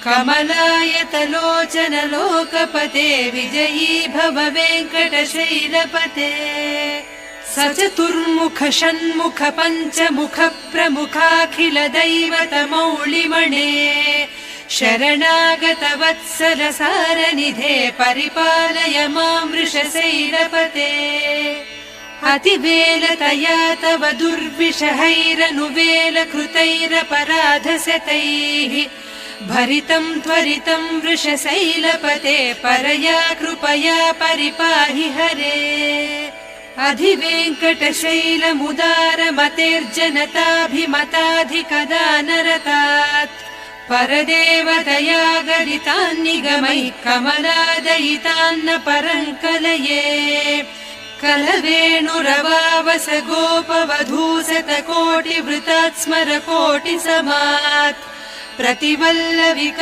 कमलायतलोचन लोकपते विजयी भव वेङ्कटशैलपते सचतुर्मुख षण्मुख पञ्चमुख प्रमुखाखिल दैवतमौलिमणे शरणागत वत्सल सारनिधे परिपालय मां वृषशैलपते अतिवेलतया तव दुर्विषहैरनुवेल कृतैरपराधशतैः भरितं त्वरितं वृषशैलपते परया कृपया परिपाहि हरे अधिवेङ्कटशैलमुदारमतेर्जनताभिमताधिकदानरतात् परदेवतया गरितान्निगमैः कमलादयितान्न परङ्कलये कलवेणुरवावस गोपवधूशतकोटिवृतात् स्मर कोटिसमात् प्रतिवल्लविक